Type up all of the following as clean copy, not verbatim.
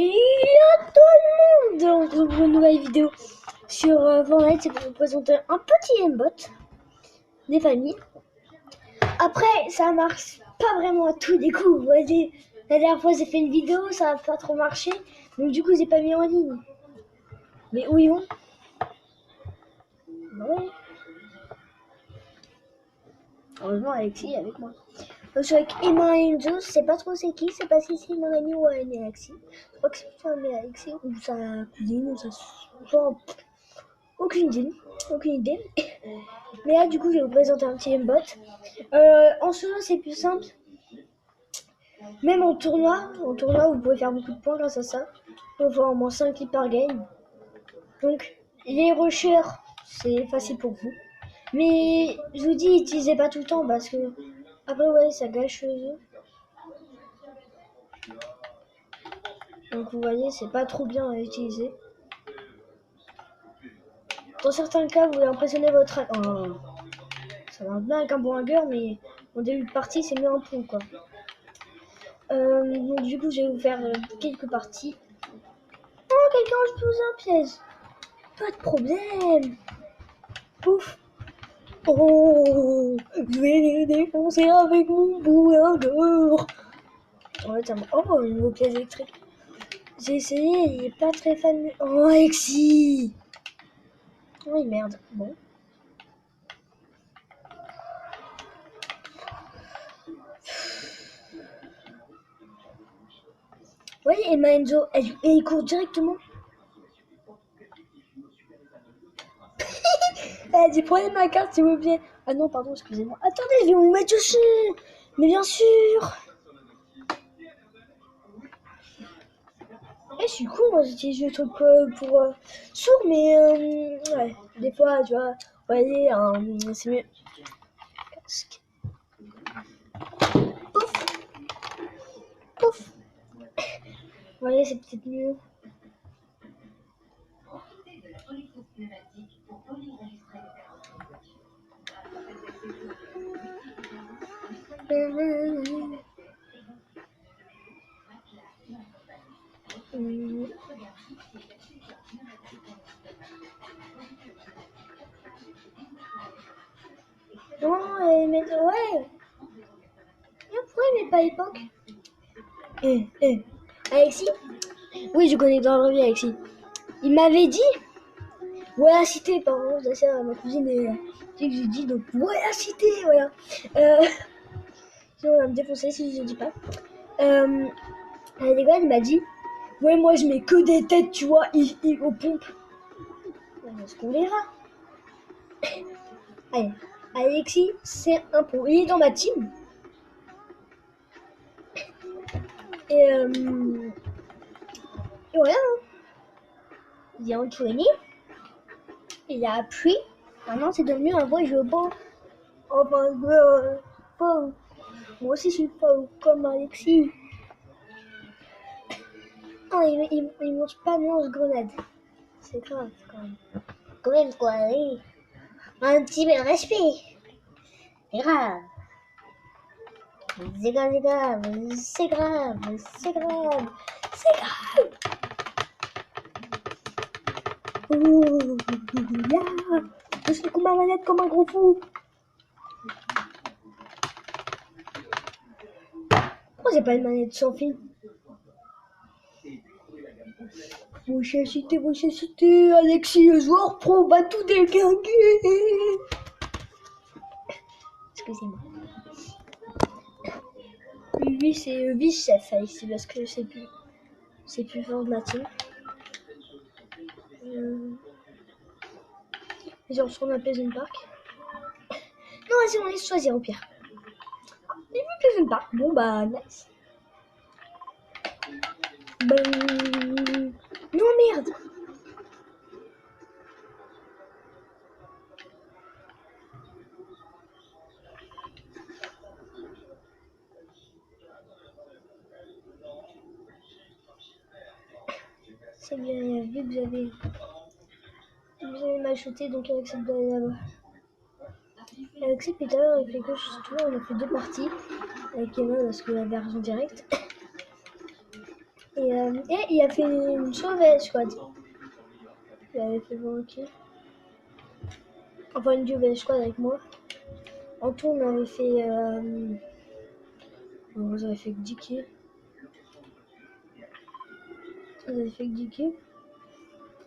Et à tout le monde dans une nouvelle vidéo sur Fortnite. C'est pour vous présenter un petit aimbot des familles. Après, ça marche pas vraiment à tous les coups. Vous voyez, la dernière fois j'ai fait une vidéo, ça n'a pas trop marché. Donc du coup, j'ai pas mis en ligne. Mais où ils vont? Ouais. Heureusement, Alexis est avec moi. Je suis avec Emma et Enzo, je sais pas trop c'est qui, c'est pas si c'est une amie ou un Alexis. Je crois que c'est plutôt un Alexis ou sa cousine ou sa soeur. Aucune idée. Mais là, du coup, je vais vous présenter un petit aimbot. En solo, c'est plus simple. Même en tournoi, vous pouvez faire beaucoup de points grâce à ça. Il faut avoir au moins 5 clips par game. Donc, les rushers, c'est facile pour vous. Mais je vous dis, utilisez pas tout le temps parce que après, ouais, ça gâche le jeu. Donc, vous voyez, c'est pas trop bien à utiliser. Dans certains cas, vous voulez impressionner votre... Oh, ça va bien avec un bon hanger, mais en début de partie, c'est mieux un pont, quoi. Donc, du coup, je vais vous faire quelques parties. Oh, quelqu'un je pose un piège. Pas de problème. Pouf. Oh, je vais les défoncer avec mon bouillard. En fait, oh, une nouveau piège électrique. J'ai essayé, il est pas très fan. Oh, Alexis. Oh, merde. Bon. Vous voyez, Emma Enzo, elle court directement. Elle a dit prenez ma carte s'il vous plaît. Ah non, pardon, excusez-moi. Attendez, je vais vous mettre dessus. Mais bien sûr. Je suis con, moi j'utilise le truc pour sourd, mais ouais, des fois, tu vois, vous voyez, c'est mieux. Casque. Pouf. Pouf. Vous voyez, c'est peut-être mieux. Non, mais ouais. Pourquoi il met pas époque? Alexis? Oui, je connais dans la vie Alexis. Il m'avait dit, ouais, la cité, pardon, c'est ça, ma cousine est. C'est que j'ai dit, donc, ouais, la cité, voilà. Sinon, on va me défoncer si je dis pas. Les gars, il m'a dit, ouais, moi je mets que des têtes, tu vois, aux pompes. Est-ce qu'on verra? Allez, Alexis, c'est un pro. Il est dans ma team. Et voilà. Il y a Anthony. Il a appris. Maintenant, c'est devenu un vrai jeu beau. Enfin, pauvre. Moi aussi, je suis pauvre comme Alexis. Oh, il mange pas mélange grenade. C'est grave, quand même. Quand même, quoi, oui. Un petit peu de respect. C'est grave. C'est grave, c'est grave, c'est grave, c'est grave. Ouh, là, je suis comme ma manette comme un gros fou. Pourquoi j'ai pas une manette sans fil? Wesh, cité, Alexis, joueur pro, va tout déglinguer. Excusez-moi. Lui, c'est vice-chef ici parce que c'est plus fort de ma team. J'ai retourné à Pleasant Park. Non, vas-y, on laisse choisir au pire. Mais vu Pleasant Park, bon bah, nice. Non, merde. C'est bien, vu que vous avez mal shooté, donc Alexis doit aller là-bas. Alexis, tout à l'heure, il fait que tout on a fait 2 parties avec Emma parce que la version directe. Et il a fait une Suicide Squad. Il avait fait voir qui? Enfin, une Suicide Squad avec moi. En tout, on avait fait. Vous avez fait que Dicky. Vous avez fait que Dicky.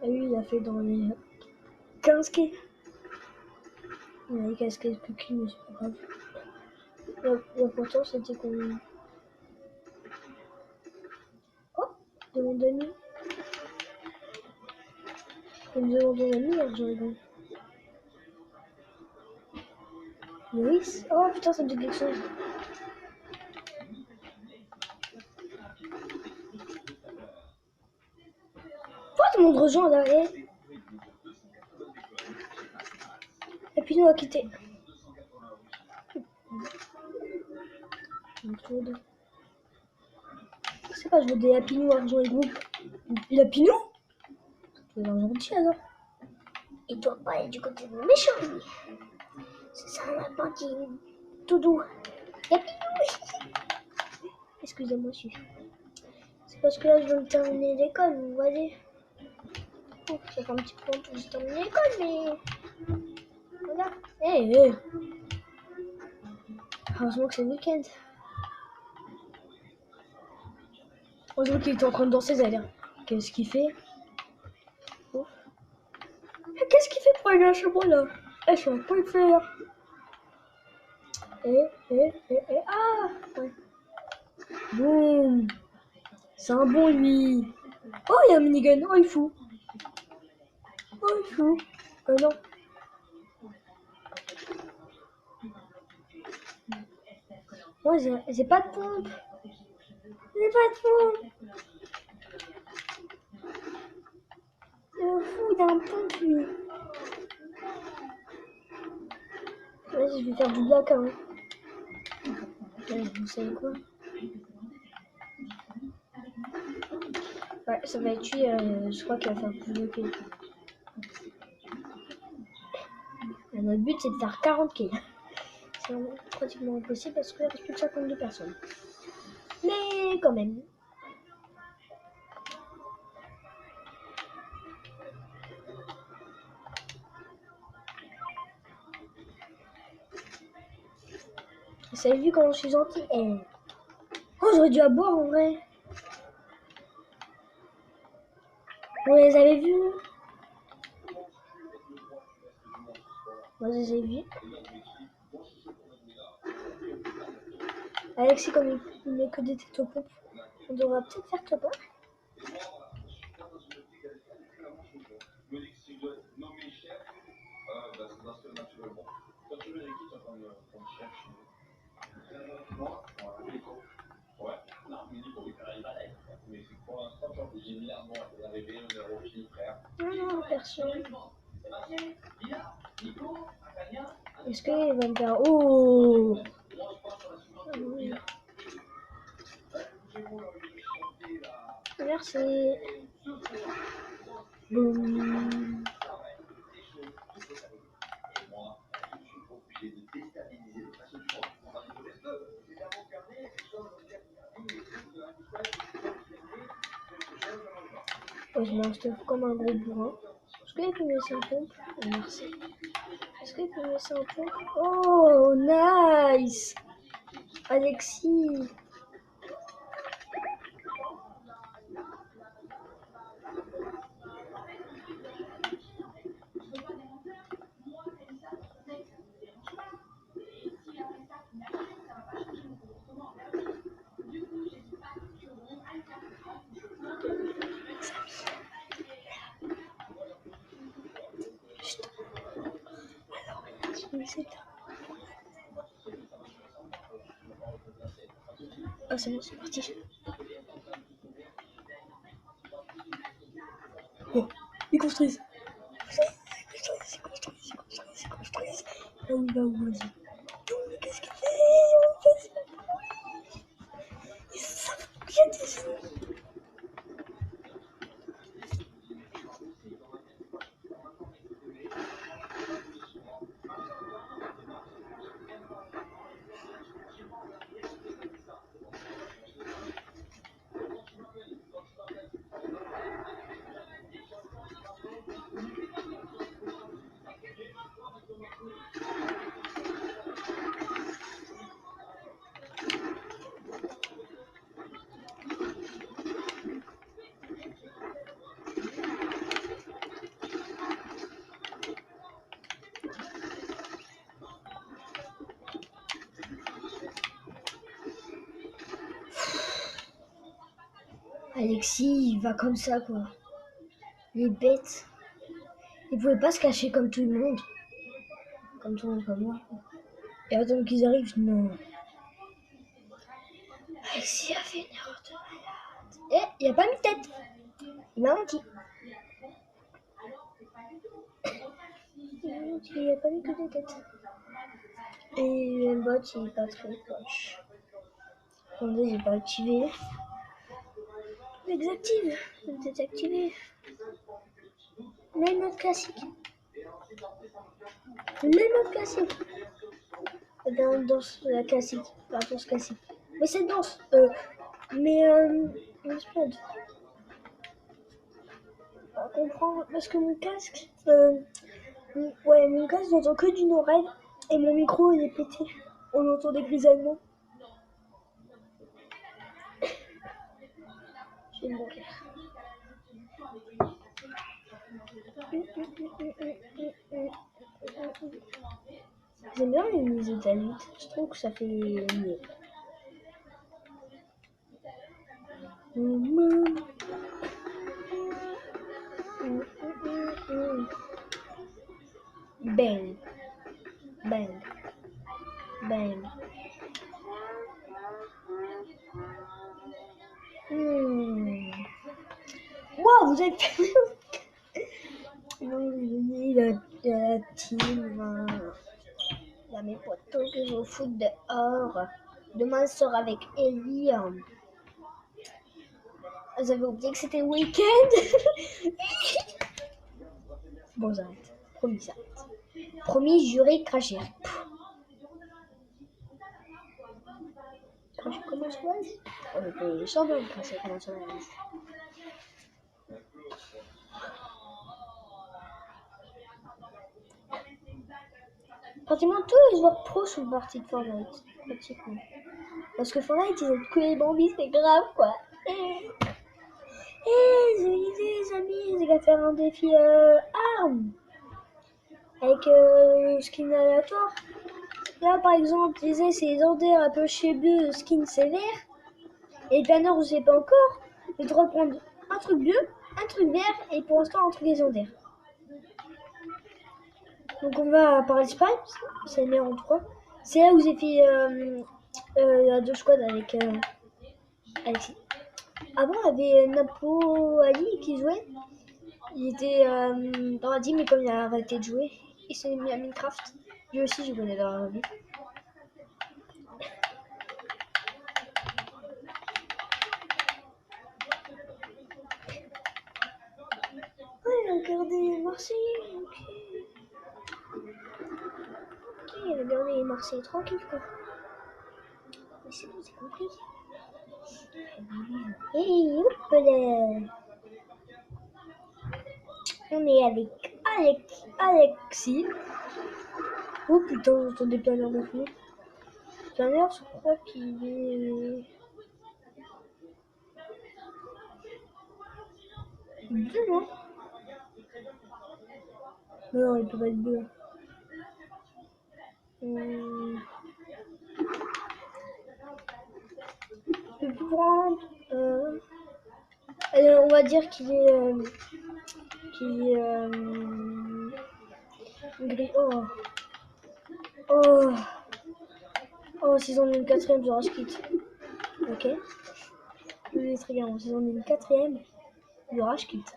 Et lui, il a fait dans les 15 quais. Il a les casquettes plus clean, mais c'est pas grave. L'important, c'était qu'on. Oh, demande d'amis. Une demande d'amis, je rigole. Louis. Oh putain, ça me dit quelque chose. Pourquoi tout le monde rejoint là? Et puis nous a quitté. Je sais pas, je veux des Happy New à rejoindre le groupe. Il a Happy New? Tu vas dans le gentil alors. Il doit pas aller du côté de méchant, lui. C'est ça, un lapin qui est tout doux. Happy New. Excusez-moi, si. C'est parce que là, je viens de terminer l'école, vous voyez. Oh, ça fait un petit peu que j'ai terminé l'école, mais. Regarde. Hé. Heureusement que c'est le week-end. Heureusement qu'il était en train de danser, ça a l'air. Qu'est-ce qu'il fait? Oh. Qu'est-ce qu'il fait pour aller à chez moi là? Je sais pas quoi il faire. Ah ouais. Boum. C'est un bon lui. Oh, il y a un minigun. Oh, il fout. Oh, il fout. Non. Moi, j'ai pas de pompe. J'ai pas de pompe. Le fou, il a un pompe lui. Vas-y, je vais faire du black hein. Vous savez quoi? Ouais, ça va être lui, je crois qu'il va faire plus de kills. Notre but c'est de faire 40 kills. C'est pratiquement impossible parce qu'il reste plus de 52 personnes. Mais quand même. Vous avez vu comment je suis gentil? Oh, j'aurais dû à boire en vrai. Vous les avez vus? Moi, je les ai vus. Alexis, comme il met que des technopompes, on devra peut-être faire top 1. Non, personne. Est-ce qu'il va me faire... Oh! Merci. Boum. Oh, je mange comme un gros bourrin. Est-ce qu'il peut me laisser un pompe? Oh, merci. Est-ce qu'il peut me laisser un pompe? Oh, nice! Alexis. Ah, c'est bon, c'est parti. Oh, ils construisent. Ils construisent. Là où il va, où vas-y. Qu'est-ce qu'il fait? Ils savent qu'il y a des ennemis. Alexis, il va comme ça, quoi. Il est bête. Il pouvait pas se cacher comme tout le monde. Comme tout le monde, comme moi. Et attendre qu'ils arrivent, non. Alexis a fait une erreur de malade. Il a pas mis de tête. Il m'a menti. Il a pas mis que des têtes. Et le bot, il est pas très proche. Attendez, j'ai pas activé. Désactive. Désactiver. Le mode classique. Le mode classique. Danse la classique. La danse classique. Mais cette danse. Mode. Pas comprendre. Parce que mon casque. Mon casque, j'entends que d'une oreille. Et mon micro, il est pété. On entend des grisaillements. Je vais mourir. J'aime bien les musiques à 8. Je trouve que ça fait mieux. Bang. Bang. Bang. Wow, vous avez fait... la team. Il y a mes potos que je foot dehors. Demain, je sors avec Ellie. Vous avez oublié que c'était le week-end. Bon, j'arrête. Promis, j'arrête. Promis, juré, craché. Cracher comment ça va? On était champion de cracher comment ça va. Pratiquement tous les joueurs pro sont partis de Fortnite. Pratiquement. Parce que Fortnite, ils ont que les bambis, c'est grave quoi. Les amis, les gars, faire un défi arme. Avec skin aléatoire. Là, par exemple, je disais, c'est les ordres un peu chez bleu, skin sévère. Et le planeur, je sais pas encore. Je dois prendre un truc bleu, un truc vert et pour l'instant un truc légendaire. Donc on va par l'Espagne, c'est le meilleur en 3. C'est là où j'ai fait la 2 squad avec Alexis. Avant, il y avait Napo Ali qui jouait. Il était dans la team, mais comme il a arrêté de jouer, il s'est mis à Minecraft. Lui aussi, je connais dans la vie. Ouais, regardez Marseille. Ok, regardez Marseille tranquille quoi. Mais c'est bon, c'est compris. Et hop là. On est avec Alexis. Oh putain, j'entends des planeurs de fou. Planeur, je crois qu'il est... bleu, non? Non, il peut pas être bleu. Je peux plus prendre... on va dire qu'il est... gris. Oh. Oh. Oh, si on est une 4ème, je rage quitte. Ok. Très bien, si on est une 4ème, je rage quitte.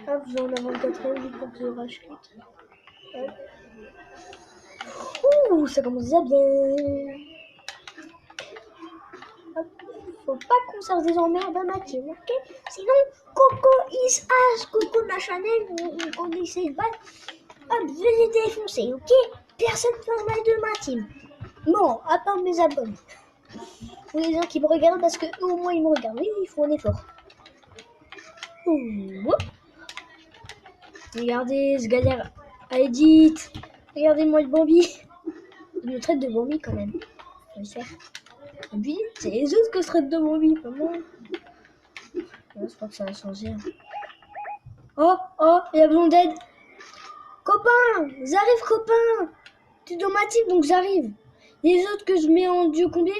Hop, je vais en avoir une 4ème, juste pour que je rage quitte. Hop. Ouh, ça commence déjà bien. Hop. Faut pas qu'on sorte des emmerdes dans ma team, ok? Sinon, Coco is as, Coco ma Chanel, on essaie de battre. Hop, je vais les défoncer, ok? Personne ne peut mal de ma team. Non, à part mes abonnés. Ou les gens qui me regardent parce que eux au moins ils me regardent. Oui, il faut un effort. Ouh. Regardez ce galère à edit. Regardez-moi le Bambi. Il me traite de Bambi quand même. Je vais faire. Et puis, c'est les autres que je traite de Bambi, pas moi. Je crois que ça va changer. Oh, il y a besoin d'aide. Copain, j'arrive, copain. Tu es dans ma team, donc j'arrive. Les autres que je mets en duo combien?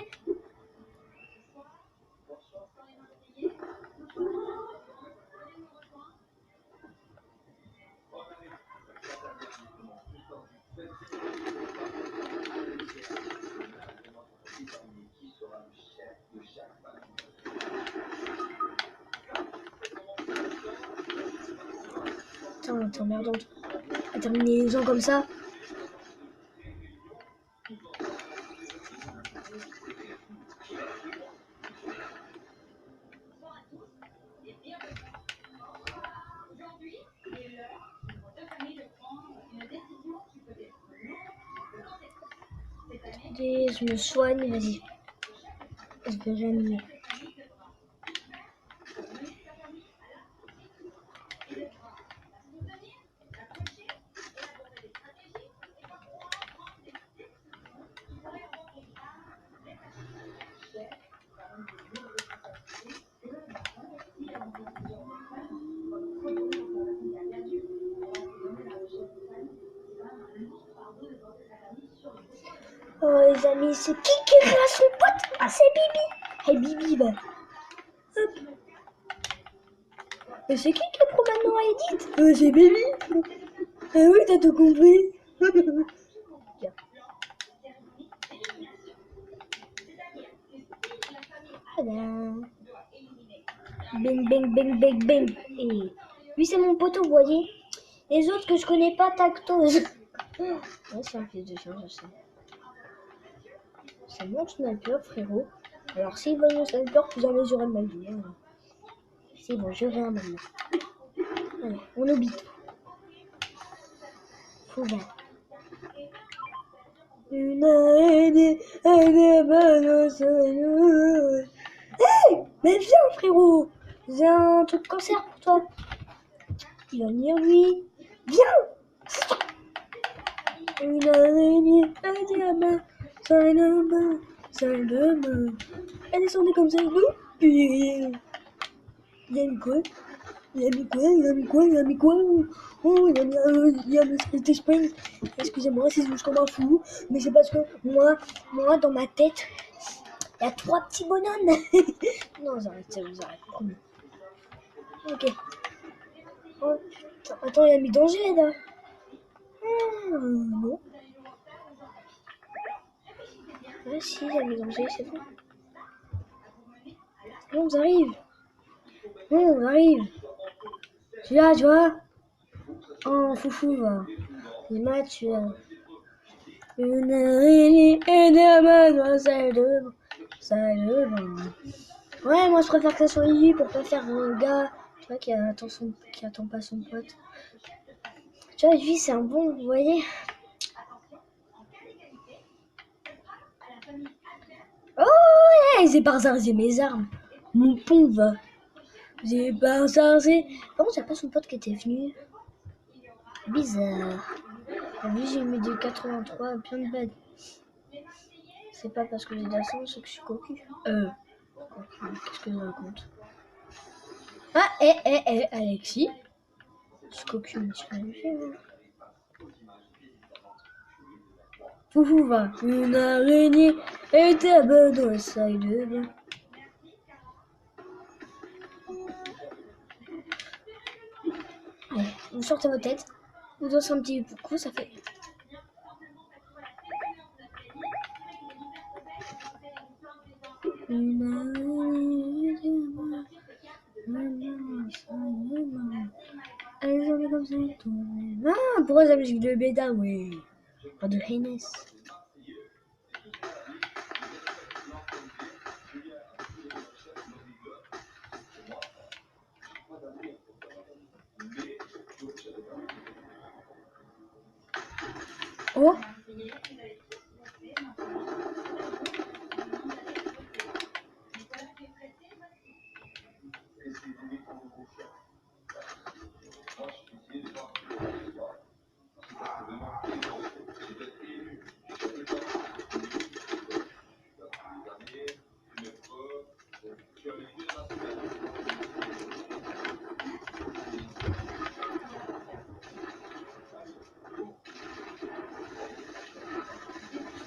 Putain, t'es emmerdante. À terminer les gens comme ça. Attendez, je me soigne, vas-y. Je vais jamais. Oh les amis, c'est qui ramasse son pote? Ah c'est Bibi. Hey Bibi, va. Hop. Et c'est qui prend maintenant à Edith? C'est Bibi. Ah oui, t'as tout compris. Bien. Voilà. Bing, bing, bing, bing, bing. Et lui, c'est mon poteau, vous voyez. Les autres que je connais pas, tactose. Ouais, c'est un fils de chien, je sais. C'est mon sniper, frérot. Alors, s'il veut mon sniper, plus jamais j'aurai de ma vie. Hein. C'est bon, je vais maintenant. Allez, on oublie tout. Faut voir. Une araignée, Hey, mais viens, frérot. J'ai un truc cancer pour toi. Il va venir, lui. Viens. Une araignée, un diamant, ça elle descendait comme ça, puis il a mis quoi? Il a mis quoi? Oh, il a mis Split Spring. Excusez-moi si je bouge comme un fou, mais c'est parce que moi, dans ma tête, il y a 3 petits bonhommes. Non, j'arrête, ça vous arrête. Ok. Oh, attends, il a mis danger là. Non. Ah si, il a mis danger, c'est bon. Non, on arrive. Non, on arrive. Tu là, tu vois. Oh, foufou, va. Les matchs, tu vois. Une araignée et des mademoiselles de Ouais, moi je préfère que ça soit lui pour pas faire un gars, tu vois, qui attend pas son pote. Tu vois, lui c'est un bon, vous voyez. Oh, yeah, c'est par ça, j'ai mes armes. Mon pont va. J'ai pas ça, c'est. Par contre, il n'y a pas son pote qui était venu. Bizarre. Lui, j'ai mis des 83, bien de bad. C'est pas parce que j'ai de la chance que je suis cocu. Qu'est-ce que je raconte? Ah, Alexis. Je suis cocu, mais tu l'as vu, Foufou va. Une araignée était à bonne dans le sac de bain. Allez, vous sortez vos têtes. Vous dansez un petit coup, ça fait. Allez, j'en ai comme ça. Ah, pourquoi la musique de Béda, oui. Pas de Heinès. Oh.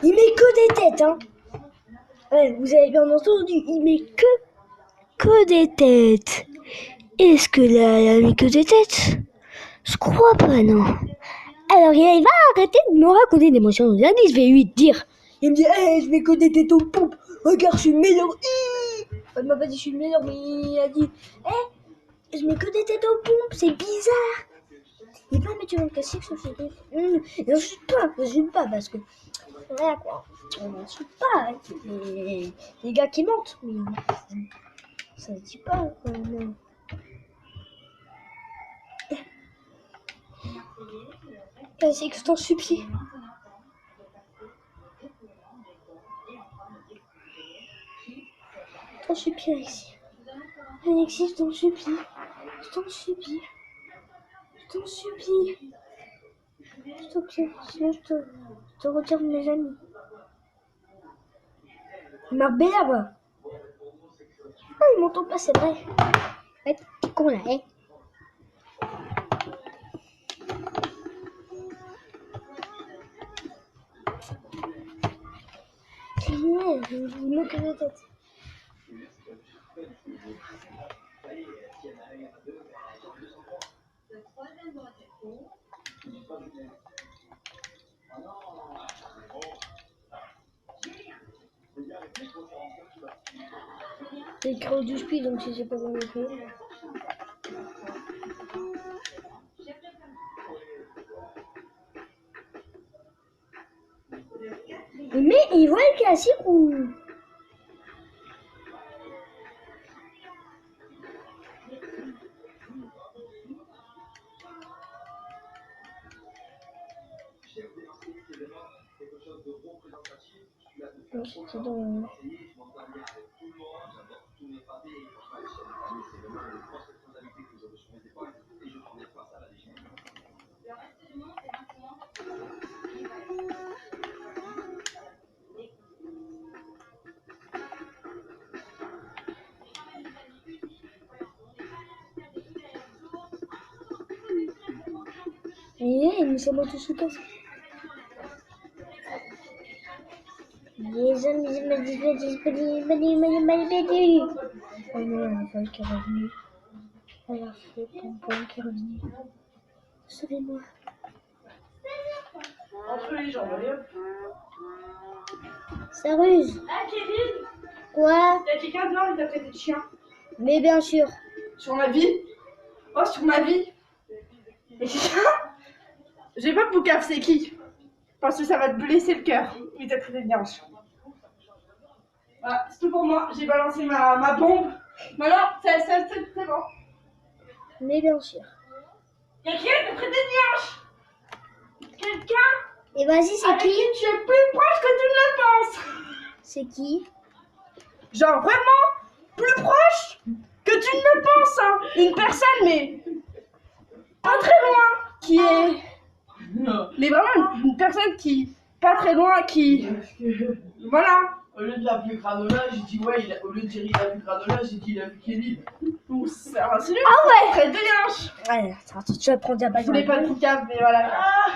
Il met que des têtes, hein. Ouais, vous avez bien entendu, il met que des têtes. Est-ce que là, il a mis que des têtes? Je crois pas, non. Alors, il va arrêter de me raconter des mensonges. Je vais lui dire. Il me dit, hey, je mets que des têtes aux pompes. Regarde, je suis le meilleur. Il m'a pas dit je suis le meilleur, mais il a dit, hey, je mets que des têtes aux pompes, c'est bizarre. Il peut mettre un classique sur ce livre. J'insulte pas parce que. Voilà quoi. On n'insulte pas. Hein. Les gars qui mentent. Mais ça ne dit pas. Non. Classique, je t'en supplie. Je t'en supplie, Alexis. Alexis, je t'en supplie. Je t'en supplie. Je t'en supplie. S'il te plaît, sinon je te retire de mes amis. Il m'a là-bas. Ah, il m'entend pas, c'est vrai. Ouais, con là, hein. Ouais, je me casse la tête. C'est écrit au douche donc si c'est pas bon écrit. Mais il voit le classique ou... Non, c'était dans... Mais il s'est monté sous casque. Les amis, oh non, la folle qui est revenue. La folle pompon qui est revenue. Sauvez-moi. Entre les jambes, allez hop. Ça ruse. Ah, Kevin, Quoi? il y a quelqu'un dehors, il t'a traité de chien. Mais bien sûr. Sur ma vie. Oh, sur ma vie. Et je vais pas poucave, c'est qui? Parce que ça va te blesser le cœur. Il t'a traité de bien chien. Voilà, c'est tout pour moi. J'ai balancé ma bombe. Maintenant, c'est bon. Mais bien sûr. Il y a quelqu'un qui t'a traité de bien. Quelqu'un Et vas-y, c'est avec qui? qui tu es plus proche que tu ne le penses. C'est qui? Genre vraiment plus proche que tu ne le penses. Hein. Une personne, mais pas très loin, qui est... Mais vraiment une personne qui... Pas très loin, qui... Voilà. Au lieu de l'appeler Granola, j'ai dit ouais, au lieu de dire il a vu Granola, j'ai dit il a vu Kelly. Ouh, c'est un insulte. Ah ouais! Très bien. Ouais, attends, tu vas prendre ta balle. Je voulais pas de poucave, mais voilà. Ah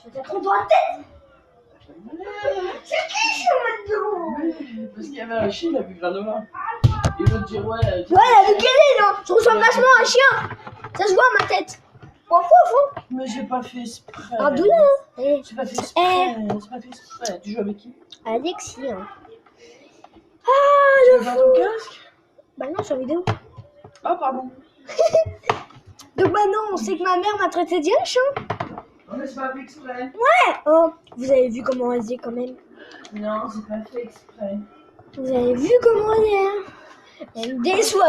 Tu vas te prendre dans la tête! C'est qui sur maintenant? Parce qu'il y avait un chien, il a vu Granola. Et l'autre dit ouais. Ouais, la vu qu'elle est, non? Je ressemble vachement à un chien! Ça se voit à ma tête! Au fond! Mais j'ai pas fait exprès. Ah, d'où là? Eh, J'ai pas fait exprès. J'ai pas fait exprès. Tu joues avec qui? Alexis, hein. Tu Ah, veux pas ton casque? Bah non, sur vidéo. Ah pardon. Donc maintenant, on sait que ma mère m'a traité de chien. Non mais c'est pas fait exprès. Oh, vous avez vu comment elle dit quand même. Non, c'est pas fait exprès. Vous avez vu comment elle est, hein. Elle me déçoit.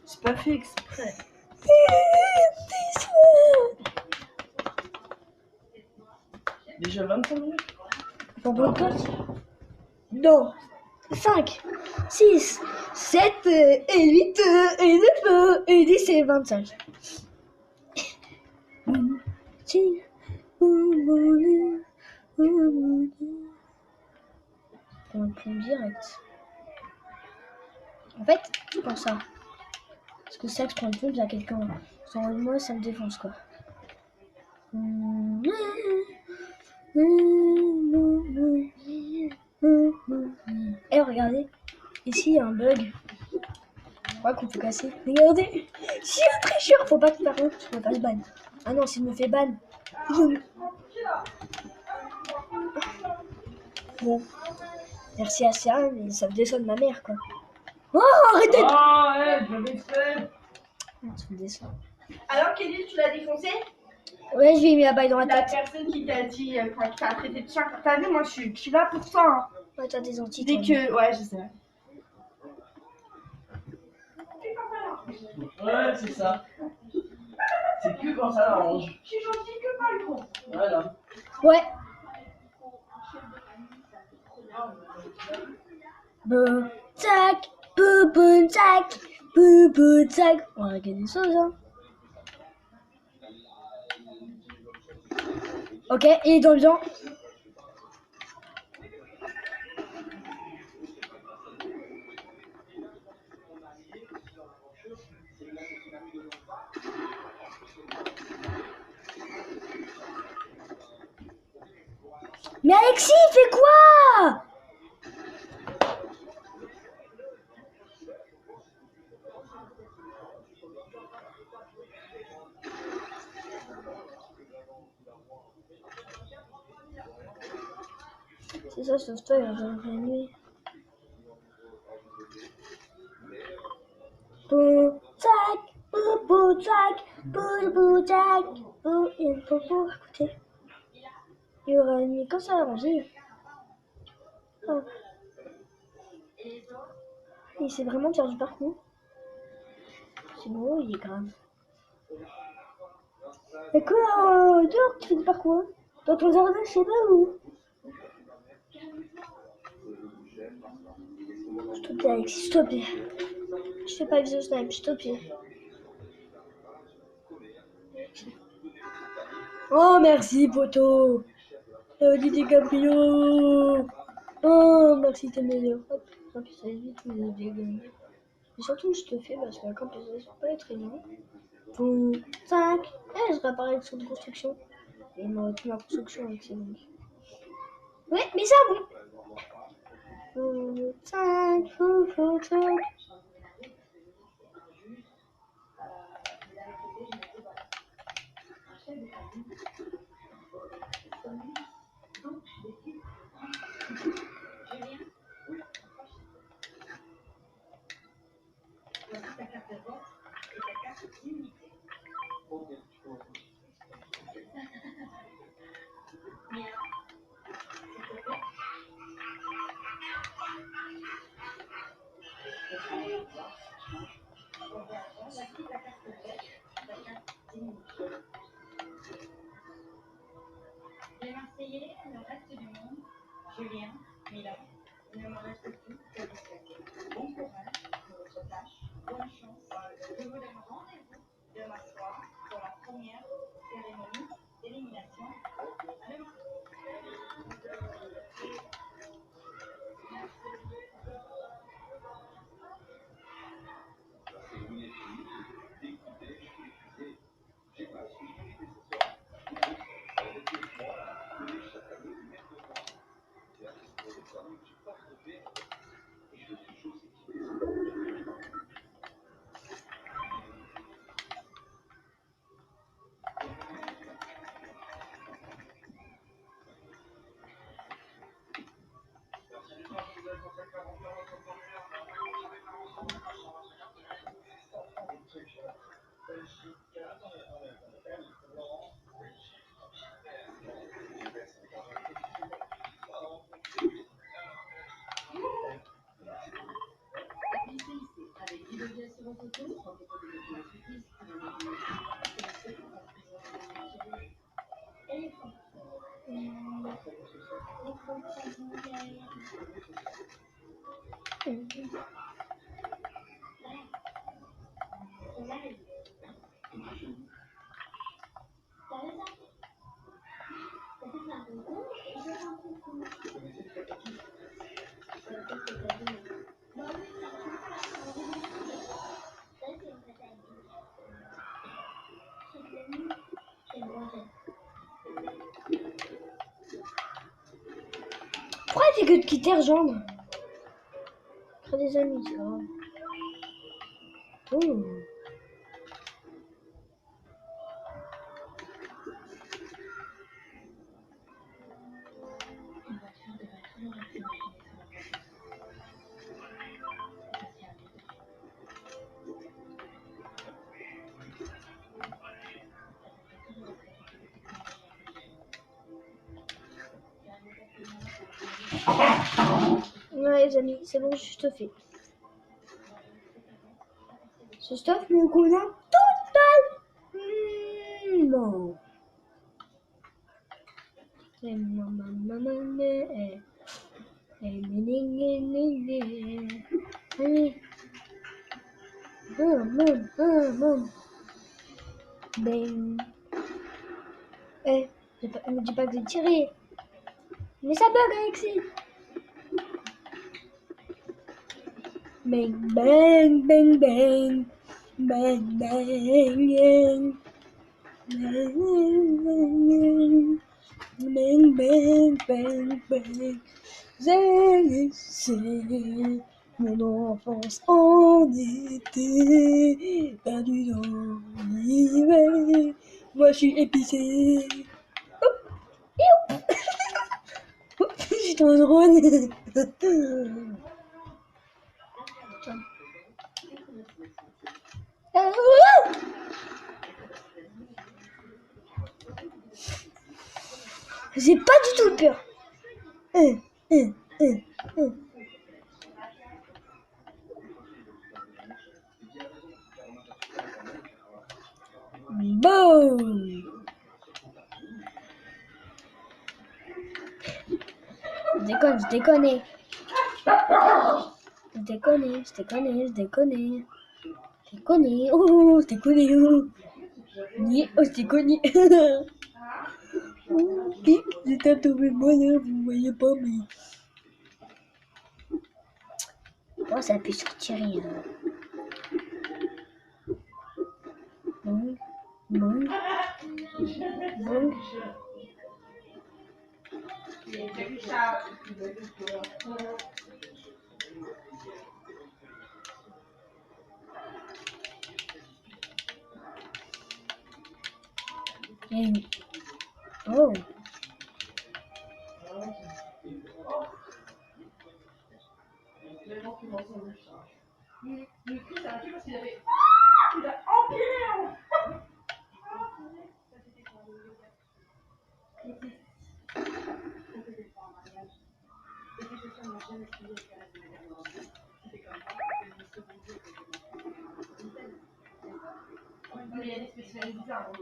C'est pas fait exprès. Elle me déçoit. Déjà 25 minutes. Pour podcast? Non. 5, 6, 7, et 8, et 9, et 10, et 25. On le prend direct. En fait, je pense ça. Parce que ça, que je prends le pub à quelqu'un. Sans moi, ça me défonce quoi. Eh, regardez. Ici, il y a un bug. Je crois qu'on peut casser. Regardez. Si un tricheur, faut pas que par contre, je me fasse ban. Ah non, s'il me fait ban. Bon. Merci à ça, mais ça me déçoit de ma mère quoi. Oh, arrêtez! Oh ouais, je l'avais fait. Ça me déçoit. Alors, Kelly, tu l'as défoncé? Ouais, je lui ai mis la balle dans la La tête. personne qui t'a dit, quand qui t'a traité de chien, t'as vu, moi je suis là pour ça. Hein. Ouais, t'as des anti. Dès que. Ouais, je sais. Ouais, c'est ça. C'est que quand ça l'arrange. Je suis gentille que pas le con. Voilà. Ouais. Boum, tac, boum, boum, tac, boum, boum, tac. On va regarder ça, hein. Ok, il est dans le temps. Mais Alexis, il fait quoi? C'est ça, sauf toi, il va dans la nuit. Boum, tac, boum, boum, tac, boum, boum, tac, boum. Il faut pas écouter. Il y aura une nuit comme ça, vas-y. Oh. Il sait vraiment faire du parcours. C'est beau, il est grave. Mais quoi, dehors, tu fais du parcours? Dans ton jardin, je sais pas où. S'il te plaît, Alexis, s'il te plaît. Je fais pas exo snipe, s'il te plaît. Oh, merci, poto. Dit DiCaprio. Oh, merci, t'es meilleur. Hop, en plus, ça évite les dégâts. Et surtout, je te fais parce qu'à quand ça peut pas être énorme. Boum, 5. Eh, je réparais le son de construction. Et il m'aurait plus ma construction avec ces mecs. Ouais, mais ça, bon. Boum, 5, boum, 5. Les Marseillais, le reste du monde, Julien, Milan, il ne me reste plus que vous souhaiter bon courage pour votre tâche, bonne chance. Je vous donne rendez-vous demain soir pour la première cérémonie d'élimination. À demain. Pourquoi il fait que de quitter rejoindre? Faire des amis, c'est grave. Oh. Ouais les amis, c'est bon, je te fais. Ce stuff me convient totalement. Ben, me dis pas que j'ai tiré. Mais ça bug Alexis. Bang bang bang bang. Bang bang bang. Bang bang bang bang. J'ai laissé mon enfance en été, perdu dans l'hiver. Moi je suis épicé. Je suis trop drôle. J'ai pas du tout peur. Boom. Je déconne. Je déconne. Oh, je déconne. Oh, je déconne. Ok, j'étais tombé moi là, vous voyez pas, mais. Bon, ça peut sortir rien. Bon. Oh. Le cri s'est arrêté parce qu'il avait. Il a empiré. Il y a des spécialistes bizarres.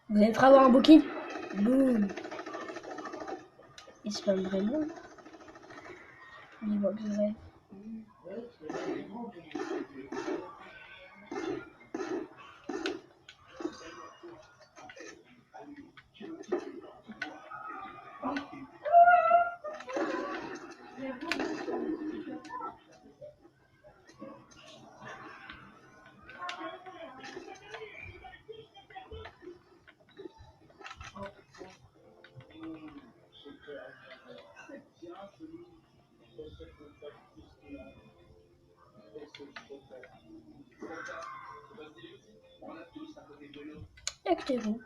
Vous allez faire avoir un bouquin. Boum. Il se passe vraiment. Il voit que je rêve. Actez-vous.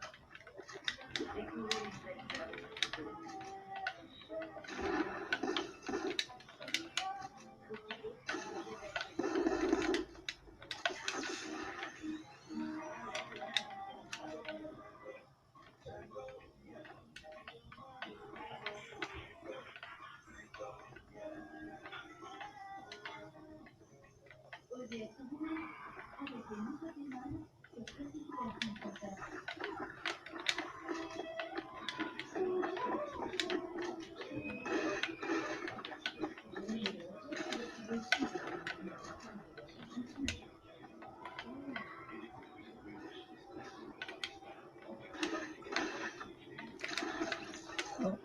Bon.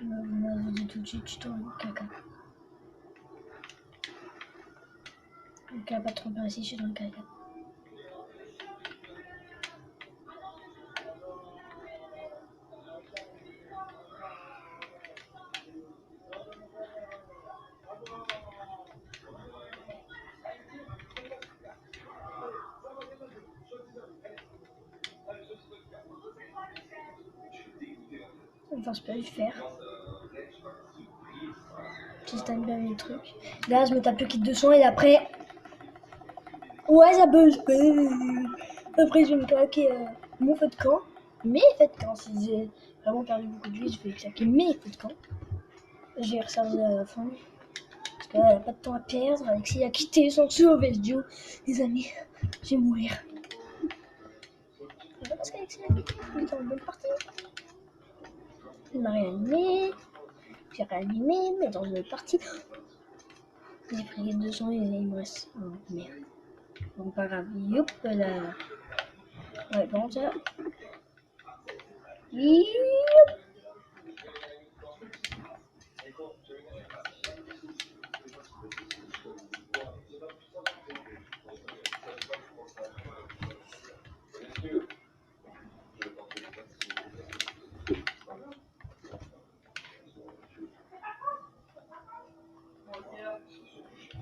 Moi, je vous dis tout de suite, je tourne caca. Donc, il n'y a pas trop peur ici, je suis dans le caca. Enfin, je peux le faire. Si je t'aime bien les trucs. Là, je me tape le kit de son et après. Ouais, ça peut. Après, je vais me claquer mon feu de camp. Mes feux de camp. Si j'ai vraiment perdu beaucoup de vie, je vais claquer mes feux de camp. Je vais recharger à la fin. Parce qu'elle n'a pas de temps à perdre. Alexis a quitté son sauvetage duo. Les amis, je vais mourir. Parce qu'Alexis a quitté. Il est dans une bonne partie. Il m'a réanimé. J'ai réanimé, mais dans une autre partie. J'ai pris 200 et il me reste. Oh merde. Donc pas grave. Youp là. Ouais, bon ça. Youp.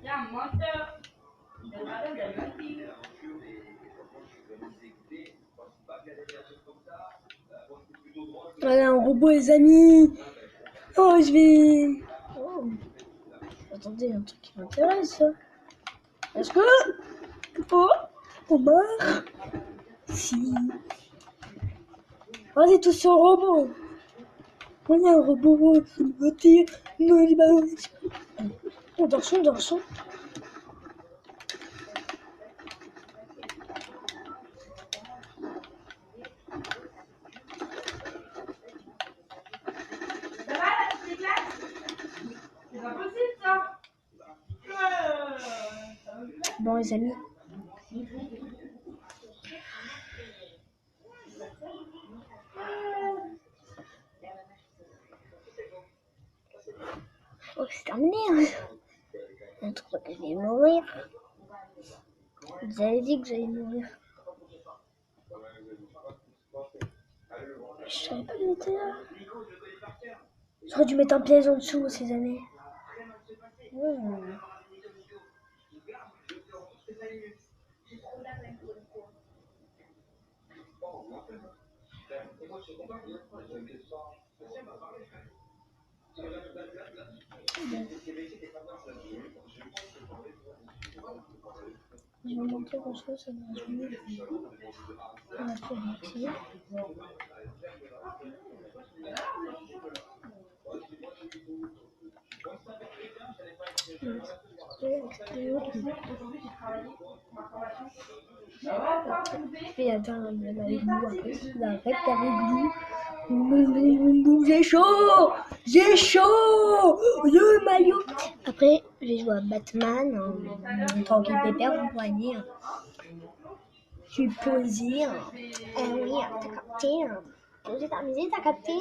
Il y a un menteur. Il a pas l'air d'être gentil. Voilà un robot les amis. Oh je vais. Oh. Attendez, un truc qui m'intéresse. Est-ce que. Oh Omar. Si. Vas-y tous sur le robot. On a un robot qui me tire. Non, il va. On dort son, dort son. Ça va la petite classe? C'est pas possible ça. Ça va me plaire. Bon les amis. Oh c'est terminé. Hein. Un truc que je vais mourir. Vous avez dit que j'allais mourir. Je savais pas qu'il était là. J'aurais dû mettre un piège en dessous ces années. Je vais montrer qu'on se fait, ça marche mieux. On va faire un petit. Et attends, avec nous après. Avec nous. J'ai chaud! J'ai chaud! Le maillot! Après, je vais jouer à Batman en tant que pépère, vous voyez. Je suis posé. Ah oui, t'as capté. J'ai t'amusé, t'as capté.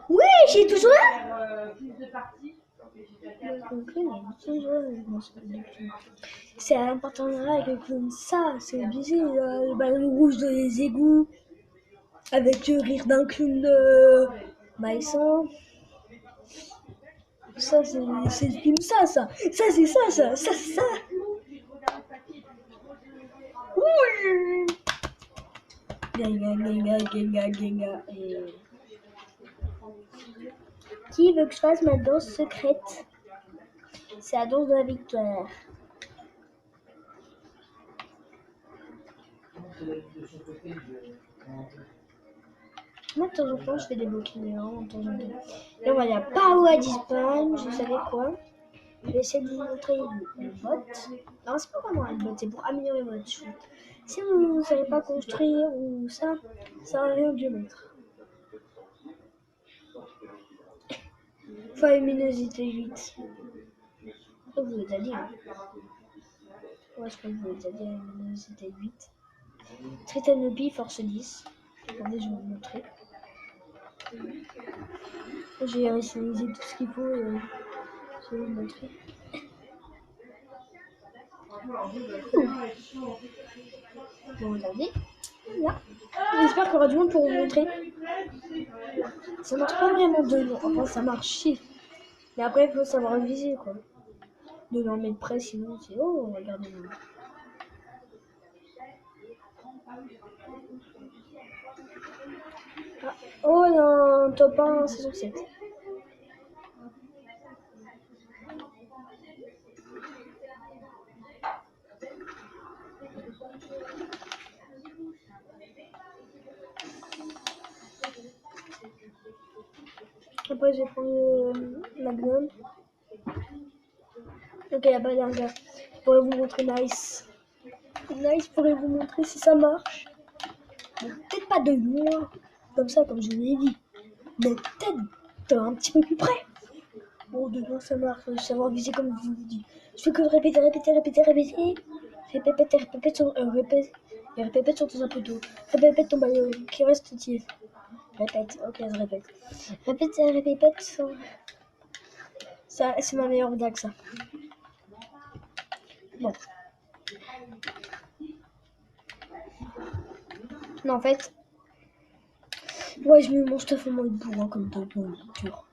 Oui, j'ai toujours là! C'est un partenariat avec le clown, ça, c'est obligé. Le ballon rouge des égouts, avec le rire d'un clown de Maïson. Ça, c'est le film, ça. Ça, c'est ça, ça, c'est ça. Oui. Genga. Qui veut que je fasse ma danse secrète? C'est la danse de la victoire. Moi, de temps en temps, je fais des blocs néants, de temps en temps. Et on va dire Power Dispawn, je savais quoi. Je vais essayer de vous montrer une botte. Non, c'est pas vraiment une botte, c'est pour améliorer votre shoot. Si vous ne savez pas construire ou ça sert à rien de le mettre. Fois luminosité 8. Je vous l'ai déjà dit. Hein. Ouais, je crois que je vous l'ai déjà dit, luminosité 8. Tritanopie, force 10. Attendez, je vais vous montrer. J'ai réalisé tout ce qu'il faut et je vais vous montrer. Bon, regardez. Là. J'espère qu'il y aura du monde pour vous montrer. Ça marche pas vraiment de long. Enfin, ça marche si. Mais après, il faut savoir viser, quoi. De l'en mettre près, sinon c'est... Oh, regardez là. Ah. Oh et un top 1 saison 7. Après, je vais prendre le Magnum. Ok, là-bas, il y a un gars. Je pourrais vous montrer Nice. Nice pourrait vous montrer si ça marche. Bon, peut-être pas de loin, comme ça, comme je l'ai dit. Mais peut-être un petit peu plus près. Bon, de loin, ça marche. Faut savoir viser comme je vous dis. Je fais que répéter. Répète sur ton zapato. Répète ton ballon qui reste utile. Répète, ok, je répète. Répète. Ça, c'est ma meilleure blague, ça. Bon. Non, en fait. Ouais, je mets mon stuff en mode bourrin comme dans le dur.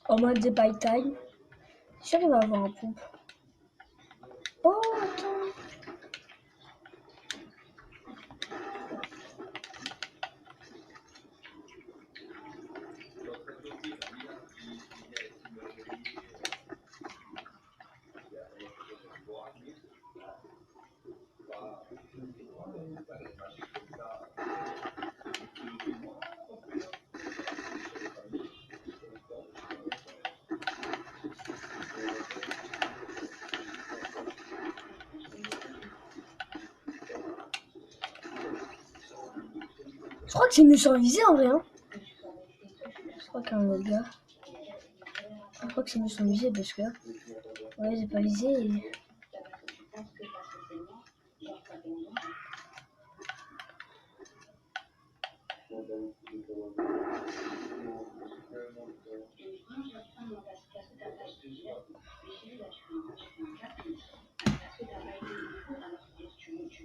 En mode de buy time. J'arrive à avoir un pompe. Oh, attends. Je crois que c'est mieux sur visé en vrai. Hein. Je crois qu'un autre gars. Je crois que c'est mieux sur visé parce que. Ouais, j'ai pas visé. Et...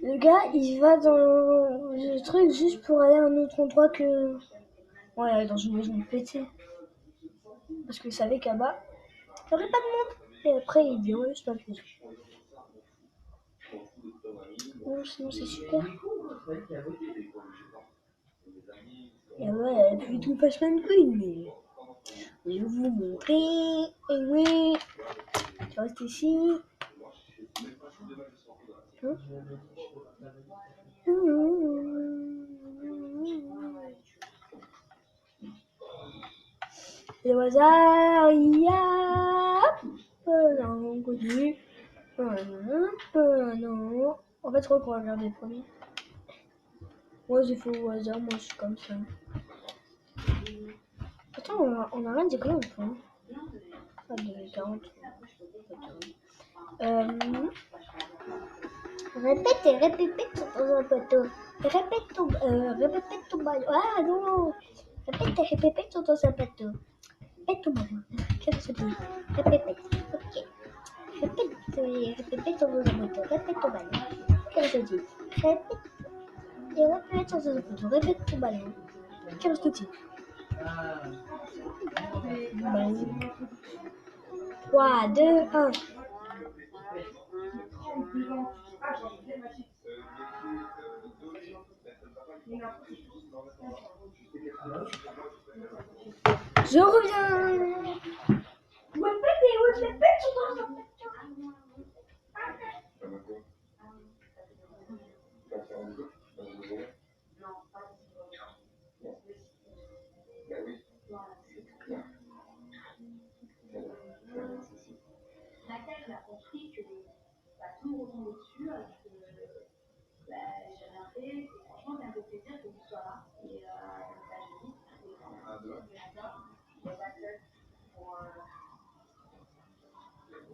Le gars, il va dans le truc juste pour aller à un autre endroit que... Ouais, dans une maison pétée. Parce qu'il savait qu'à bas, il n'y aurait pas de monde. Et après, il vient juste pas plus. Bon, sinon, c'est super. Et ouais, puis tout passe même Queen, mais... Je vais vous montrer. Et oui. Tu restes ici. Hein? Et au hasard, il y a... Non, on continue. Non. En fait, je crois qu'on va regarder le premier. Moi, j'ai fait au hasard, moi, je suis comme ça. Attends, on a rien dit combien de points. Ah, 240. Répète sur ton zapato. Répète ton ballon. Ah non. Répète sur ton zapato. Répète ton ballon. Qu'est-ce que tu dis? Répète. Ok. Répète sur ton zapato. Répète ton ballon. Qu'est-ce que tu dis? Répète sur ton zapato. Répète ton ballon. Qu'est-ce que tu dis? 3, 2, 1. Je reviens. Répète sur ton zapato. Laquelle a compris que tout me retombe dessus, que j'ai rien fait. Et franchement, c'est un peu plaisir que tu sois là. Et comme ça, je dis, il n'est pas seul pour.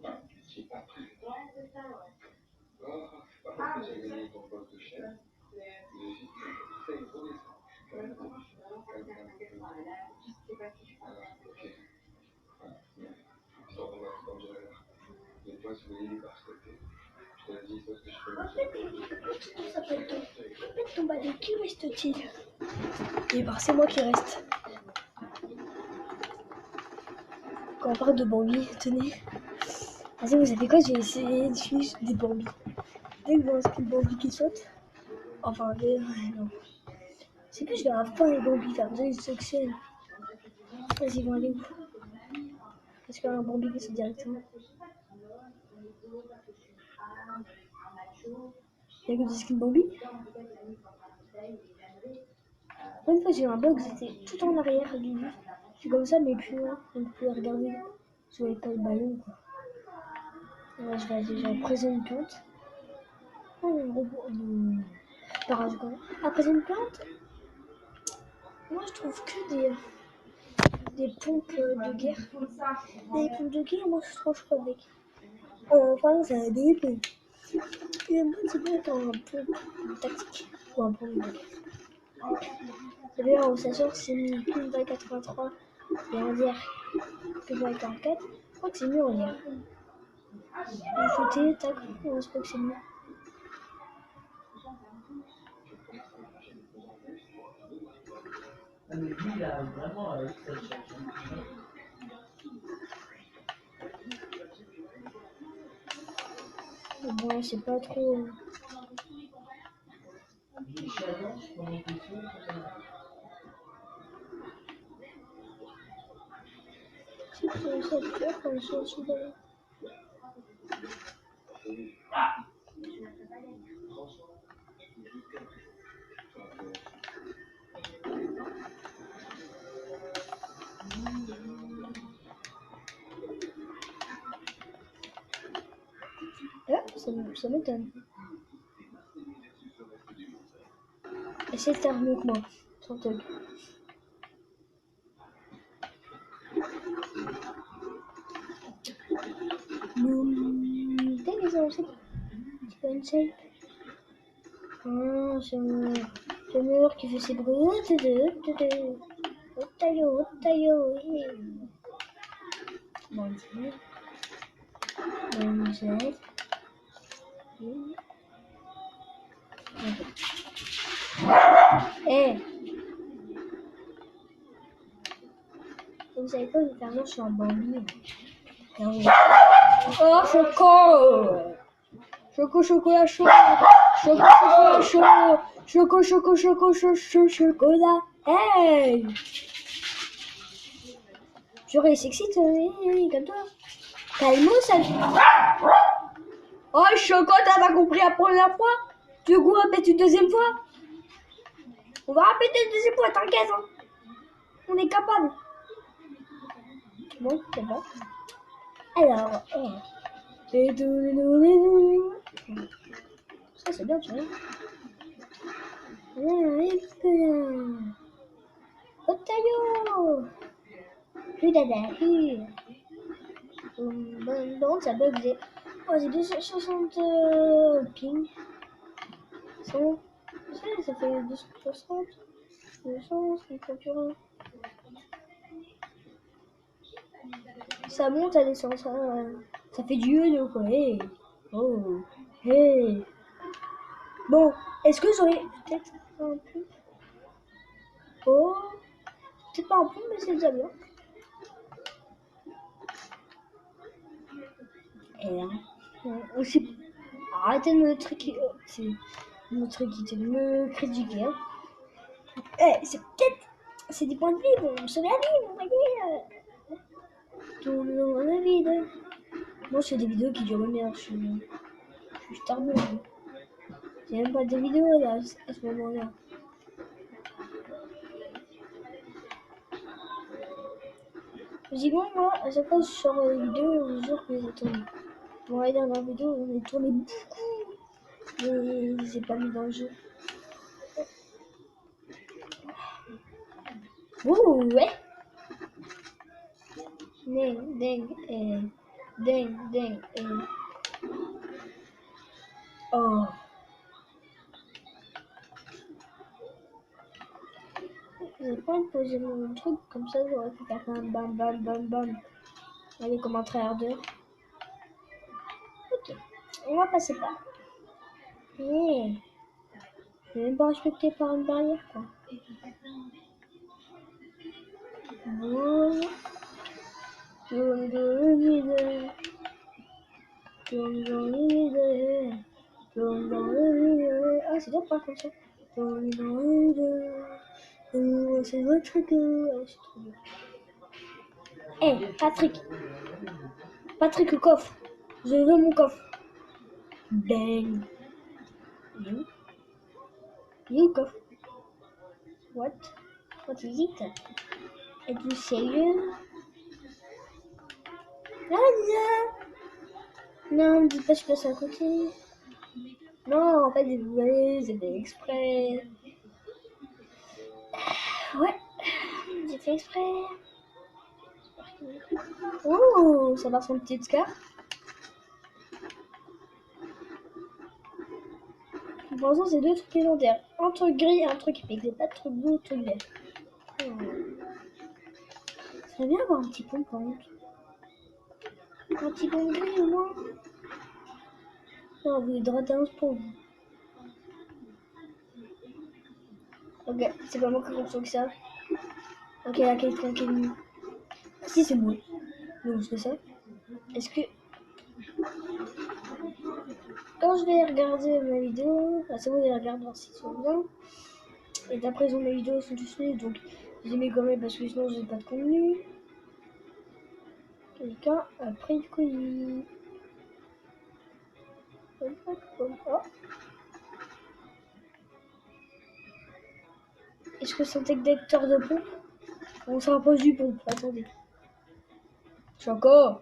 Ouais, c'est ça, ouais. Ah, mais c'est ça. Répète ton ballon, qui reste-t-il? Et bah, c'est moi qui reste. Quand on parle de Bambi, tenez. Vas-y, vous savez quoi? J'ai essayé de suivre des Bambi. Dès que vous voyez un Bambi qui saute, enfin, non. C'est plus vers la fin les Bambi, faire des sections. Vas-y, ils vont aller où? Est-ce qu'un Bambi c'est directement? Il y a que des skins Bambi? Une fois j'ai eu un bug, c'était tout en arrière du livre. Je suis comme ça, mais plus loin. Donc vous pouvez regarder. Je voyais pas le ballon quoi. Là, je vais aller déjà Present Plant. Oh, un robot. Barrage quoi. À Present Plant, moi je trouve que des pompes de guerre. Des pompes de guerre, moi je suis trop chaud avec. Enfin, ça a des pompes. Et moi, c'est bien être un pompe tactique ou un pompe de guerre. D'ailleurs, au sachant que c'est mis Pumba 83 et en dire Pumba 44, je crois que c'est mieux en dire. Vous foutez, tac, on se croit que c'est mieux. Mais lui, il a vraiment ça cherche. Bon, c'est pas trop. Il est chialant, comment il fait ça? C'est ça peur quand ils sont sous ballon. Ah, ça m'étonne. Essaye de faire mieux que moi, sans te. T'as les anciens. C'est pas une shape. Ah, c'est le mur qui fait ses bruits. Otayo, oui. Bon, c'est bon, c'est Eh! Vous savez pas, littéralement, je suis un Bambi. Oh, choco! Chocolat chaud! Chocolat chaud! Chocolat! Hey! J'aurais sexy, comme toi. T'as le mot, ça? Oh, Choco, t'as pas compris la première fois? Tu veux qu'on répète une deuxième fois? On va répéter une deuxième fois, t'inquiète, hein. On est capable. Bon, c'est bon. Alors, ça c'est bien, tu vois. Otayo! Bon, ça bugsait. Oh, j'ai 260 ping. Ça fait 260. 200, c'est concurrent. Ça monte, ça descend, ça fait du yo quoi. Hey. Oh. Hey. Bon, est-ce que j'aurais peut-être un peu. Oh. Peut-être pas un peu, mais c'est déjà bien. Et là, on sait. Arrêtez de me critiquer. De me critiquer. Hein. C'est peut-être. C'est des points de vue, on se la vie, vous voyez. Tout le long de la vie. Moi, je fais des vidéos qui durent une heure. Je suis tarbeux. J'ai même pas de vidéos là, à ce moment-là. Logiquement, moi, à chaque fois que je sors des vidéos, je vous jure que j'ai tourné. Bon, la dernière vidéo, on a tourné beaucoup. Mais je les ai pas mis dans le jeu. Ouh, ouais. Ding, Oh. J'ai pas envie de poser mon truc comme ça, j'aurais pu faire un bam. Allez, comme un tryharder. Ok, on va passer par. Mais. Je vais même pas respecté par une barrière, quoi. Bon. Tourne dans l'idée. Ah, c'est bien pas comme ça. Tourne dans l'idée. C'est votre truc. Ah, c'est trop bien. Eh, Patrick, le coffre. Je veux mon coffre. Bang. Il est où le coffre? What is it? Êtes-vous sérieux? Ah non! Non, ne dites pas que je passe à côté. Non, en fait, vous voyez, j'ai fait exprès. Ouais, j'ai fait exprès. Oh, ça va son petit scar. Pour l'instant, c'est deux trucs légendaires. Un truc gris et un truc épique. C'est pas de truc bleu ou truc vert. Ça serait bien avoir un petit pont, par contre. Un petit pont gris au moins. Non, vous hydratez un spawn. Ok, c'est pas moi qui construis que ça. Ok, il y a quelqu'un qui est venu. Ah, si, c'est moi. Donc, c'est ça. Est-ce que. Quand je vais regarder ma vidéo, c'est bon, je regarde voir s'ils sont bien. Et d'après, mes vidéos sont tous nuls, donc j'ai mis quand même parce que sinon, j'ai pas de contenu. Quelqu'un a pris le colis. Oh. Est-ce que c'est un détecteur de pompe? On s'en rapproche du pompe, attendez. Choco!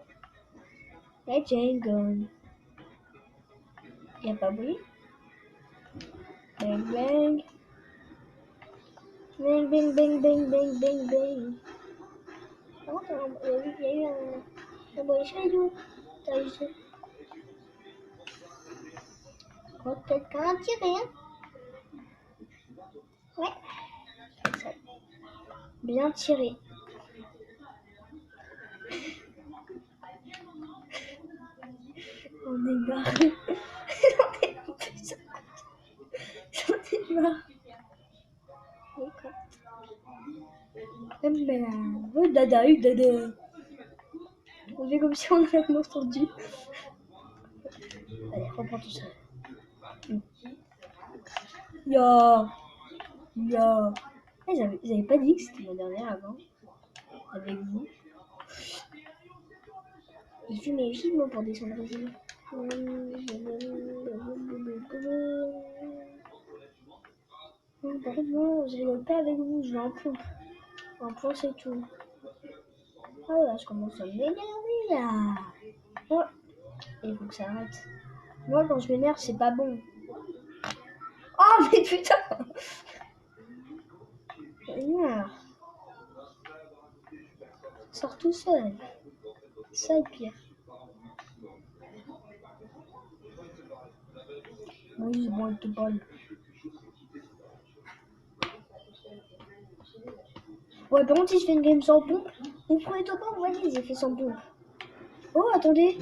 La chain gun. Y'a pas bruit? Bang bang. Bang bang bang bang bang bang bang. Oh, il y a eu un bruit chez nous. T'as réussi. Oh, quelqu'un a tiré, hein? Ouais. Ça. Bien tiré. On est marre. J'en ai marre. Dada. On fait comme si on avait entendu. Allez, reprends tout ça. Yo. Ils avaient pas dit que c'était la dernière avant. Avec vous. J'ai fait mes films pour descendre ici. Par contre, non, je rigole pas avec vous, je vais en pompe. En pompe, c'est tout. Ah là, je commence à m'énerver là. Oh, il faut que ça arrête. Moi, quand je m'énerve, c'est pas bon. Oh, mais putain! Merde. Sors tout seul. Ça est pire. Oui, bon, te parle. Ouais, par contre, si je fais une game sans pompe, vous prenez tout pas, voyez, j'ai fait sans pompe. Oh, attendez.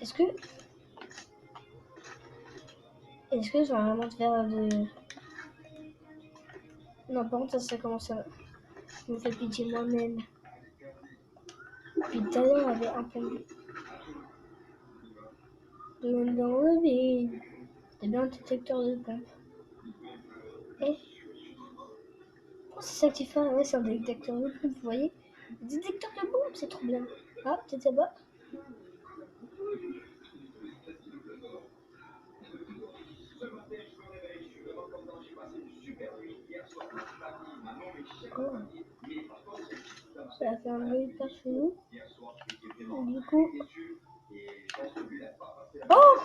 Est-ce que je vais vraiment te faire de... Non, par contre, ça commence à me faire pitié moi-même. Puis tout à l'heure, on avait un peu dans le vide. C'était bien un détecteur de pompe. Eh, c'est ça que tu fais? Ouais, c'est un détecteur de pompe, vous voyez? Détecteur de pompe, c'est trop bien. Ah, peut-être ça va? Oh. Ça a fait un bruit hyper chelou. Du coup... Oh!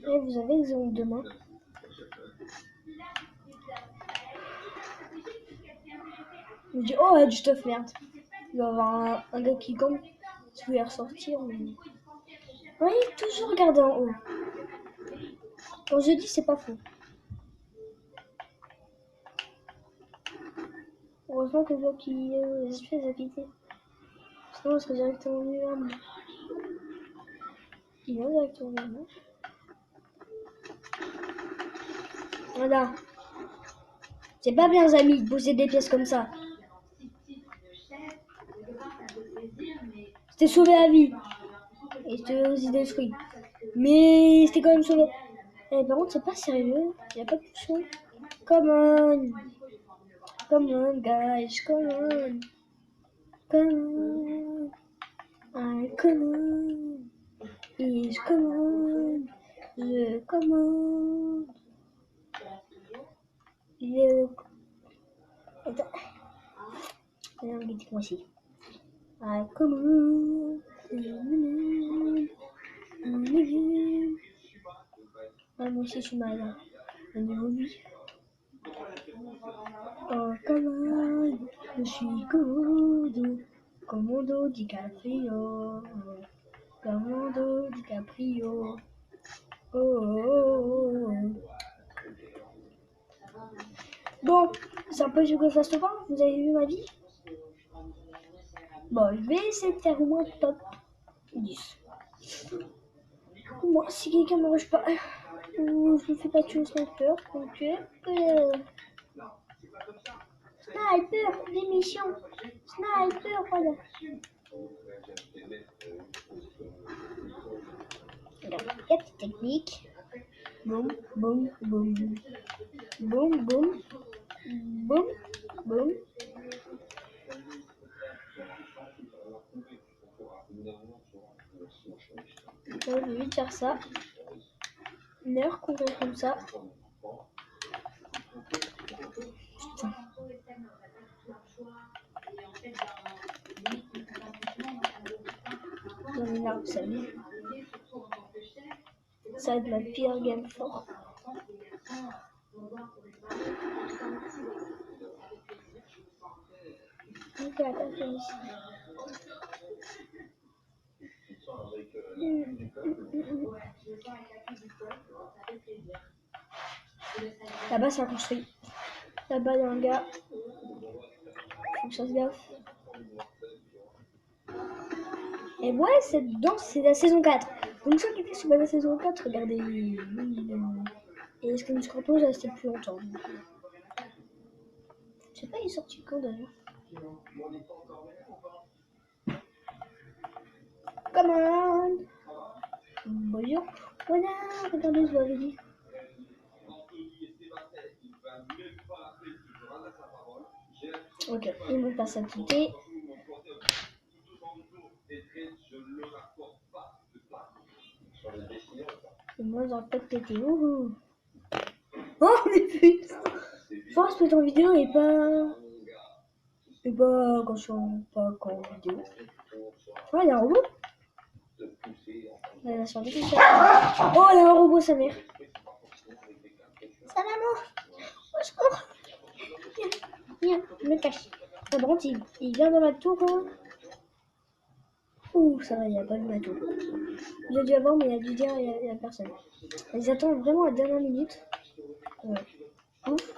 Et vous avez des ongles de main. Je me dis, oh, ouais, du stuff, merde. Il va y avoir un gars qui gagne. Si vous voulez ressortir, mais... Oui, toujours regarder en haut. Quand je dis, c'est pas faux. Heureusement que je vois qu'il y a des espèces à quitter. Sinon, on serait directement venu là. Il est directement venu. Voilà. C'est pas bien, amis, de poser des pièces comme ça. C'était sauvé la vie. Et c'était aussi détruit. Mais c'était quand même sauvé. Eh, par contre, c'est pas sérieux. Il n'y a pas de son. Come on. Come on, guys. Come on. Come on. I come on. Is come on. Je come on. Je... Attends. Non, dites-moi aussi. I come on. Ah, moi aussi, je suis malade. Au niveau de lui. Oh, come on. Je suis commando. Commando DiCaprio. Commando DiCaprio. Oh, oh, oh, oh. Bon, c'est un peu ce que je fasse pas. Vous avez vu ma vie? Bon, je vais essayer de faire au moins top 10. Moi, si quelqu'un ne me rush pas, je ne fais pas tuer au sniper. Donc, sniper, démission. Sniper, voilà. Regarde, il y a petite technique. Boum, boum, boum. Boum, boum. Boum, boum. Je vais vite faire ça. Une heure courir comme ça. Putain. J'en ai marre de ça. Ça va être ma pire game fort. Donc la carte ici. Là-bas ça construit. Là-bas il y a un gars. Faut que je fasse gaffe. Et ouais, cette danse c'est la saison 4. Donc ça qui fait que c'est pas la saison 4, regardez. Et est-ce que le scorpion j'ai resté plus longtemps. Je sais pas il est sorti quand d'ailleurs. Come on. Bonjour. Voilà, regardez, je vous l'avais dit. Ok, il me passe à quitter. Et moi j'aurais pas pété. Wouhou. Oh mais putain. Faut se mettre en vidéo et pas. Et pas quand je suis en vidéo. Ouais, il y a un robot. Ouais, sur le ça. Oh, il y a un robot, sa mère. Sa maman. Au secours. Viens, je me cache. Ah, par contre, il vient dans ma tour. Hein. Ouh, ça va, il n'y a pas de ma tour. Il a dû avoir, mais il a dû dire, il n'y a personne. Ils attendent vraiment à la dernière minute. Ouais. Ouf.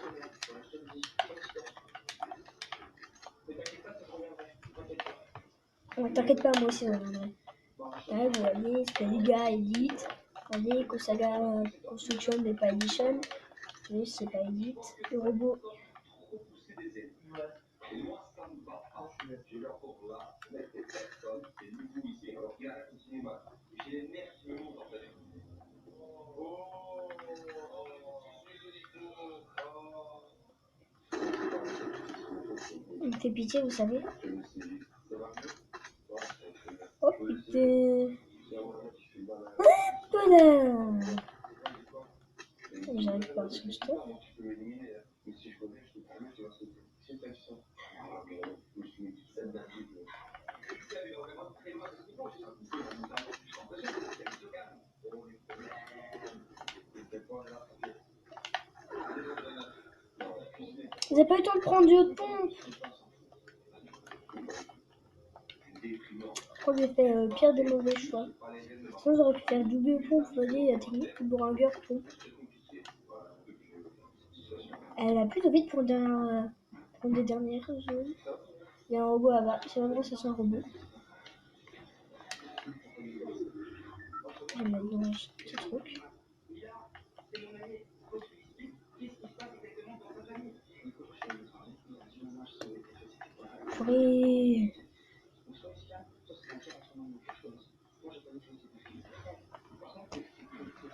Ouais, t'inquiète pas, moi aussi, on va. Là, vous voyez, c'est les gars edit. Regardez, Kosaga Construction n'est pas edition. Oui, c'est pas edit. Le robot. Il me fait pitié, vous savez. Oh putain. Voilà. J'arrive pas à ce stuff. Vous n'avez pas eu le temps de prendre du haut de pompe. Je crois que j'ai fait pire des mauvais choix. Sinon j'aurais pu faire double pompe, vous voyez, la technique Bourringer pompe. Elle a plutôt vite pour des dernières zones. Il y a un robot là-bas, c'est vraiment ça c'est un robot. Je vais mettre dans ce petit truc. purée.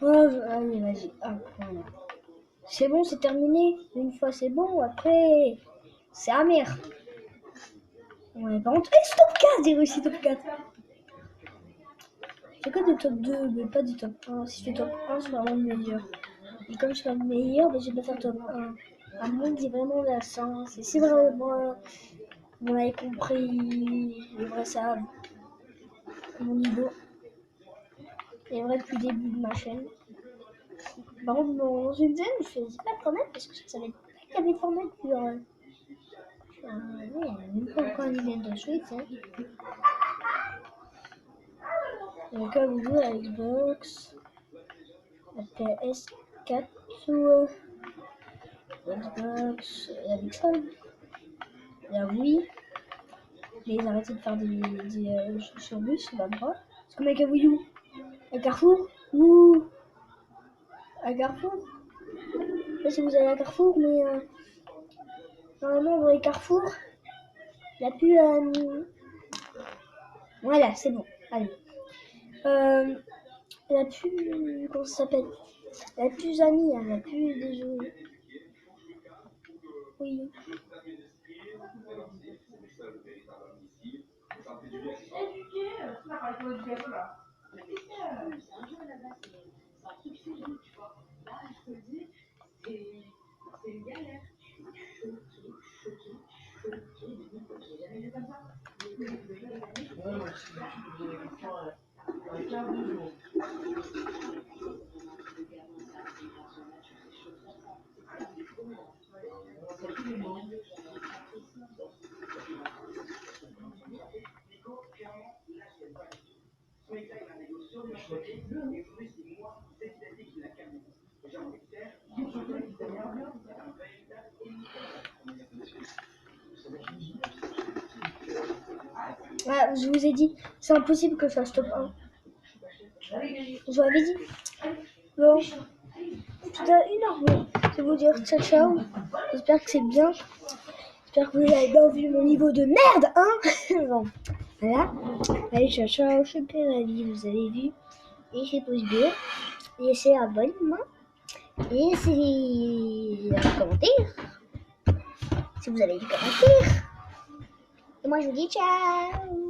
Allez, vas-y. Ah, voilà. C'est bon, c'est terminé. Une fois c'est bon, après c'est amer. Ouais, par contre, top 4, j'ai réussi top 4. J'ai que des top 2, mais pas des top 1. Si je fais top 1, c'est vraiment le meilleur. Et comme je suis le meilleur, ben, je vais pas faire top 1. À moins que j'ai vraiment la chance. Et si vraiment vous l'avez compris, les vrais savent mon niveau. Les vrais depuis le début de ma chaîne. Par contre, dans une chaîne, je faisais pas de Fortnite parce que je savais pas qu'il y avait Fortnite sur. Ouais, il n'y a même pas encore une Nintendo Switch. Hein. Donc là, vous jouez à Xbox, la PS4 ou Xbox, avec ça. La Wii. Mais ils arrêtent de faire des jeux sur bus, c'est pas droit. C'est comme avec la Wii U. À Carrefour. Ouh. À Carrefour. Je sais pas si vous allez à Carrefour, mais normalement dans les Carrefour, la plus voilà, c'est bon. Allez. La plus comment ça s'appelle? La plus amie, hein, la plus des jeux. Oui. Ouais, moi, si tu me posais la question un quart de jour. Ah, je vous ai dit, c'est impossible que je fasse top 1. Je vous l'avais dit. Bon. Putain, 1 heure. Bon. Je vais vous dire ciao ciao. J'espère que c'est bien. J'espère que vous avez bien vu mon niveau de merde, hein. Bon. Voilà. Allez, ciao ciao. Je fais la vie, vous avez vu. Et c'est pouce bleu. Et c'est abonnement. Et c'est un commentaire. Si vous avez des commentaires. Et moi je vous dis ciao.